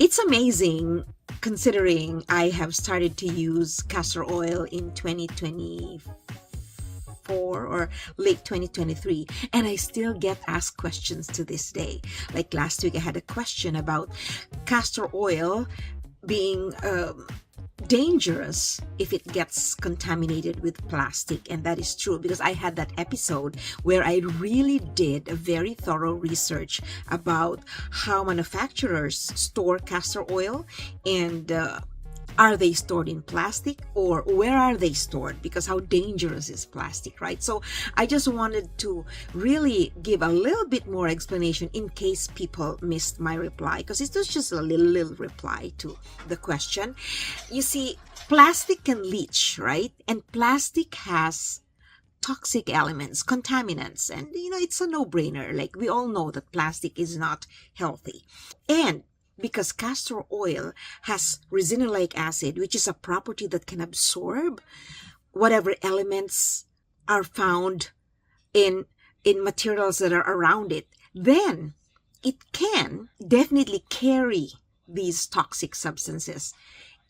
It's amazing considering I have started to use castor oil in 2024 or late 2023, and I still get asked questions to this day. Like last week, I had a question about castor oil being dangerous if it gets contaminated with plastic. And that is true, because I had that episode where I really did a very thorough research about how manufacturers store castor oil, and are they stored in plastic, or where are they stored? Because how dangerous is plastic, right? So I just wanted to really give a little bit more explanation in case people missed my reply, because it was just a little reply to the question. You see, plastic can leach, right? And plastic has toxic elements, contaminants, and it's a no-brainer. Like, we all know that plastic is not healthy. And because castor oil has resinolenic acid, which is a property that can absorb whatever elements are found in materials that are around it, then it can definitely carry these toxic substances.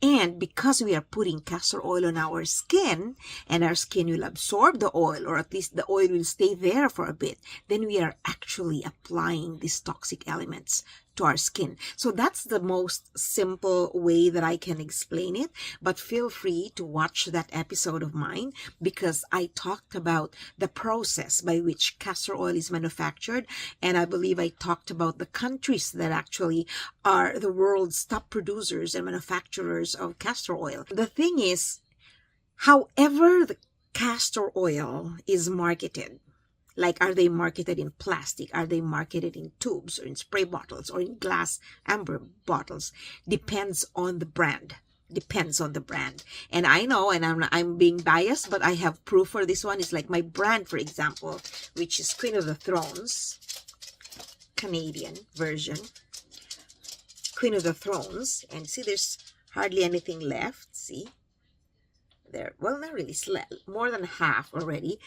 And because we are putting castor oil on our skin, and our skin will absorb the oil, or at least the oil will stay there for a bit, then we are actually applying these toxic elements to our skin. So that's the most simple way that I can explain it. But feel free to watch that episode of mine, because I talked about the process by which castor oil is manufactured. And I believe I talked about the countries that actually are the world's top producers and manufacturers of castor oil. The thing is, however the castor oil is marketed, like, are they marketed in plastic? Are they marketed in tubes, or in spray bottles, or in glass amber bottles? Depends on the brand. Depends on the brand. And I know, and I'm being biased, but I have proof for this one. It's like my brand, for example, which is Queen of the Thrones, Canadian version. Queen of the Thrones. And see, there's hardly anything left. See? There. Well, not really. More than half already.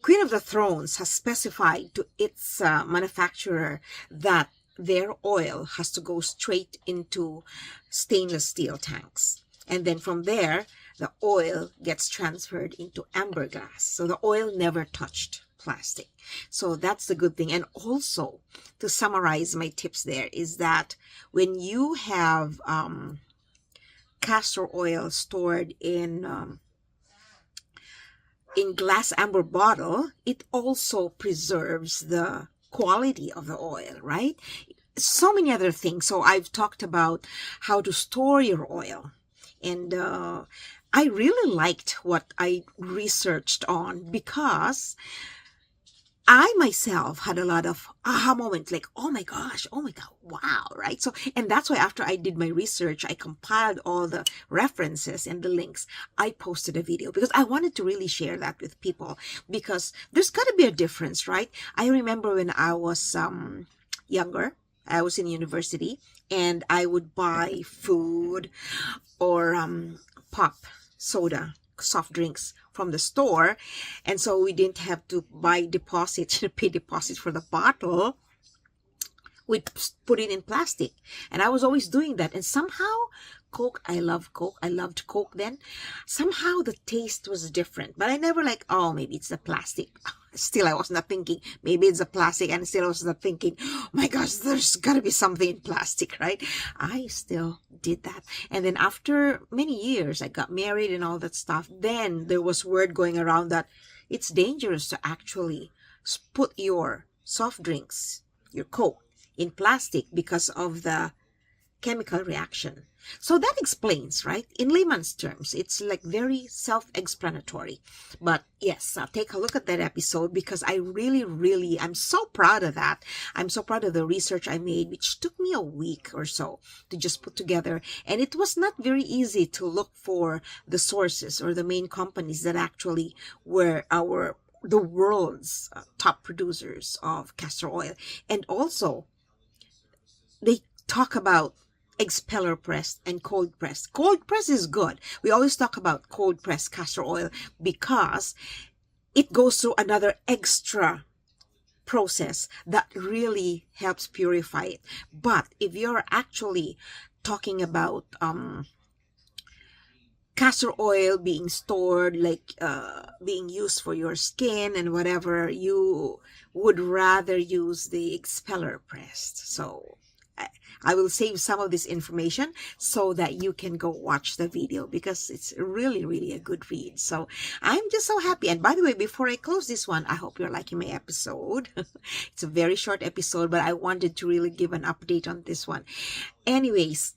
Queen of the Thrones has specified to its manufacturer that their oil has to go straight into stainless steel tanks. And then from there, the oil gets transferred into amber glass. So the oil never touched plastic. So that's the good thing. And also, to summarize my tips there, is that when you have castor oil stored in glass amber bottle, it also preserves the quality of the oil, right? So many other things. So I've talked about how to store your oil, and I really liked what I researched on, because I myself had a lot of aha moments, like, oh my gosh, wow, right? So, and that's why after I did my research, I compiled all the references and the links. I posted a video because I wanted to really share that with people, because there's got to be a difference, right? I remember when I was younger, I was in university, and I would buy food or pop, soda, soft drinks from the store, and so we didn't have to pay deposit for the bottle. We'd put it in plastic, and I was always doing that. And somehow Coke, I loved Coke then. Somehow the taste was different, but I never like, oh, maybe it's the plastic. Still, I was not thinking maybe it's the plastic, and still I was not thinking, oh my gosh, there's gotta be something in plastic, right? I still did that. And then after many years, I got married and all that stuff. Then there was word going around that it's dangerous to actually put your soft drinks, your Coke, in plastic because of the chemical reaction. So that explains, right? In layman's terms, it's like very self-explanatory. But yes, take a look at that episode, because I really, I'm so proud of that. I'm so proud of the research I made, which took me a week or so to just put together. And it was not very easy to look for the sources or the main companies that actually were the world's top producers of castor oil. And also, they talk about expeller pressed and cold pressed. Cold press is good. We always talk about cold pressed castor oil because it goes through another extra process that really helps purify it. But if you're actually talking about castor oil being stored, like being used for your skin and whatever, you would rather use the expeller pressed. So I will save some of this information so that you can go watch the video, because it's really, really a good read. So I'm just so happy. And by the way, before I close this one, I hope you're liking my episode. It's a very short episode, but I wanted to really give an update on this one. Anyways,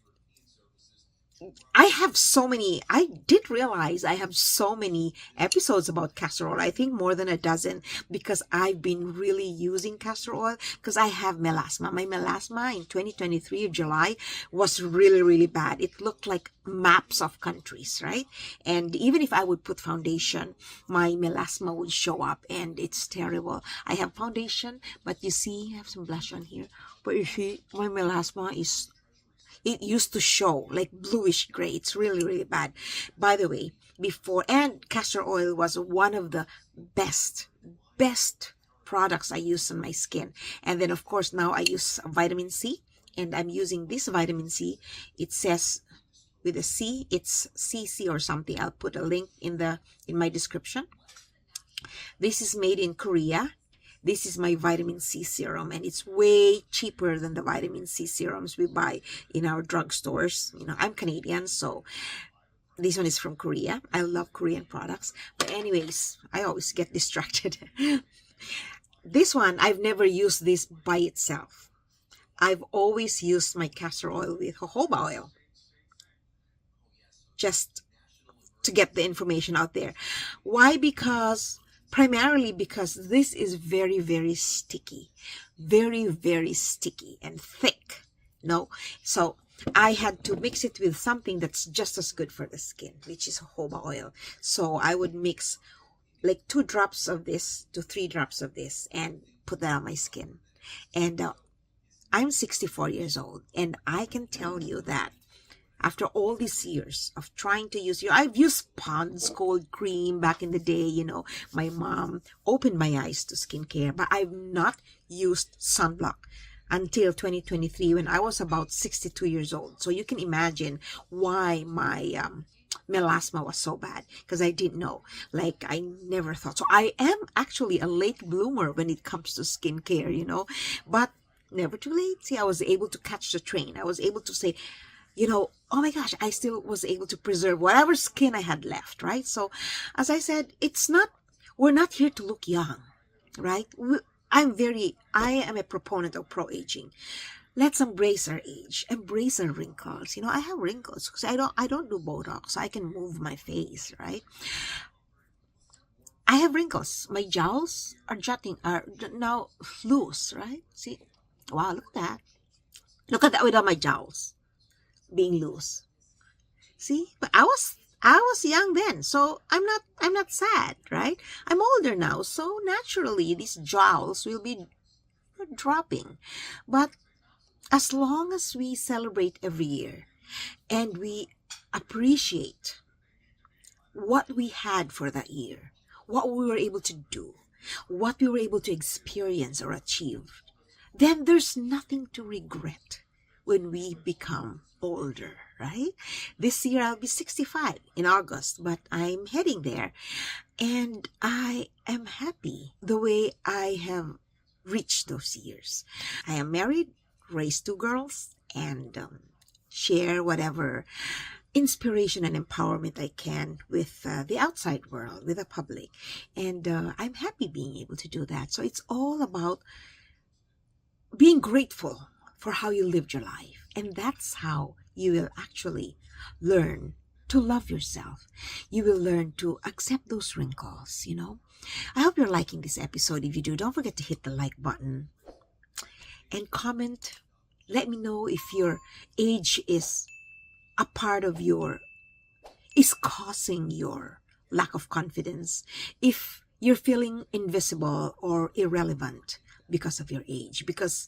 I did realize I have so many episodes about castor oil. I think more than a dozen, because I've been really using castor oil because I have melasma. My melasma in 2023 July was really, really bad. It looked like maps of countries, right? And even if I would put foundation, my melasma would show up, and it's terrible. I have foundation, but you see, I have some blush on here, but you see, my melasma is, it used to show like bluish gray. It's really, really bad. By the way, before, and castor oil was one of the best products I use on my skin. And then of course now I use vitamin C, and I'm using this vitamin C. It says with a C, it's CC or something. I'll put a link in my description. This is made in Korea. This is my vitamin C serum, and it's way cheaper than the vitamin C serums we buy in our drugstores. You know, I'm Canadian, so this one is from Korea. I love Korean products. But anyways, I always get distracted. This one, I've never used this by itself. I've always used my castor oil with jojoba oil, just to get the information out there. Why? Primarily because this is very, very sticky. Very, very sticky and thick. No? So I had to mix it with something that's just as good for the skin, which is jojoba oil. So I would mix like 2 drops of this to 3 drops of this and put that on my skin. And I'm 64 years old, and I can tell you that after all these years of trying to use, I've used Pond's cold cream back in the day. You know, my mom opened my eyes to skincare, but I've not used sunblock until 2023 when I was about 62 years old. So you can imagine why my melasma was so bad, because I didn't know. Like, I never thought. So I am actually a late bloomer when it comes to skincare, you know, but never too late. See, I was able to catch the train. I was able to say, you know, oh my gosh, I still was able to preserve whatever skin I had left, right? So, as I said, we're not here to look young, right? I am a proponent of pro-aging. Let's embrace our age, embrace our wrinkles. You know, I have wrinkles because I don't do Botox. I can move my face, right? I have wrinkles. My jowls are now loose, right? See, wow, look at that. Look at that without my jowls being loose. See, but I was young then, so I'm not sad, right? I'm older now, so naturally these jowls will be dropping. But as long as we celebrate every year and we appreciate what we had for that year, what we were able to do, what we were able to experience or achieve, then there's nothing to regret when we become older, right? This year I'll be 65 in August, but I'm heading there, and I am happy the way I have reached those years. I am married, raised 2 girls, and share whatever inspiration and empowerment I can with the outside world, with the public, and I'm happy being able to do that. So it's all about being grateful for how you lived your life. And that's how you will actually learn to love yourself. You will learn to accept those wrinkles, you know. I hope you're liking this episode. If you do, don't forget to hit the like button and comment. Let me know if your age is a part of is causing your lack of confidence. If you're feeling invisible or irrelevant because of your age, because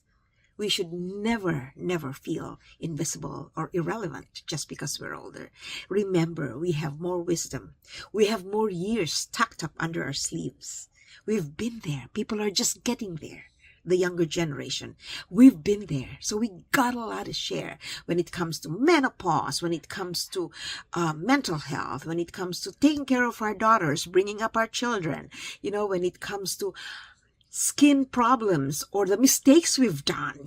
we should never feel invisible or irrelevant just because we're older. Remember, we have more wisdom. We have more years tucked up under our sleeves. We've been there. People are just getting there. the younger generation. We've been there, so we got a lot to share when it comes to menopause, when it comes to mental health, when it comes to taking care of our daughters, bringing up our children, when it comes to skin problems or the mistakes we've done.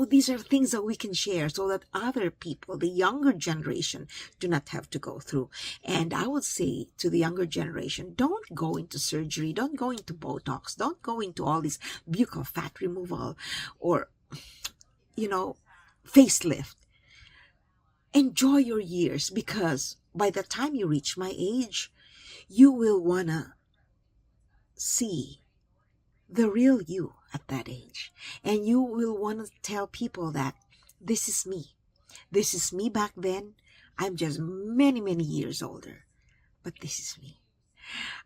These are things that we can share so that other people, the younger generation, do not have to go through. And I would say to the younger generation, don't go into surgery, don't go into Botox, don't go into all this buccal fat removal or, facelift. Enjoy your years, because by the time you reach my age, you will want to see the real you at that age. And you will want to tell people that this is me. This is me back then. I'm just many, many years older. But this is me.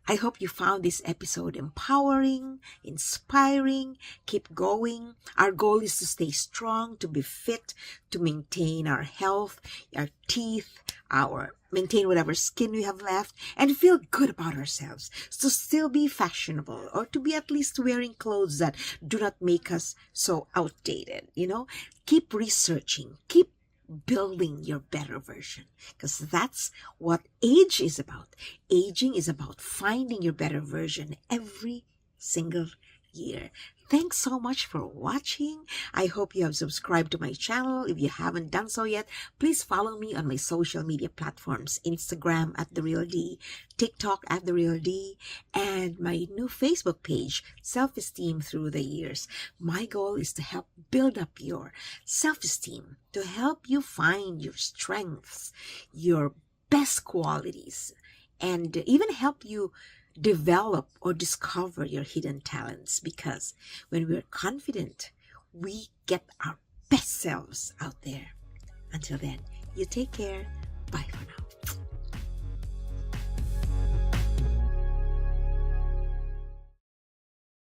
I hope you found this episode empowering, inspiring. Keep going. Our goal is to stay strong, to be fit, to maintain our health, our teeth, maintain whatever skin we have left, and feel good about ourselves. To still be fashionable, or to be at least wearing clothes that do not make us so outdated. Keep researching. Keep building your better version, because that's what age is about. Aging is about finding your better version every single year. Thanks so much for watching. I hope you have subscribed to my channel. If you haven't done so yet, please follow me on my social media platforms: Instagram at The Real D, TikTok at The Real D, and my new Facebook page, Self-Esteem Through the Years. My goal is to help build up your self-esteem, to help you find your strengths, your best qualities, and even help you develop or discover your hidden talents, because when we're confident, we get our best selves out there. Until then, you take care.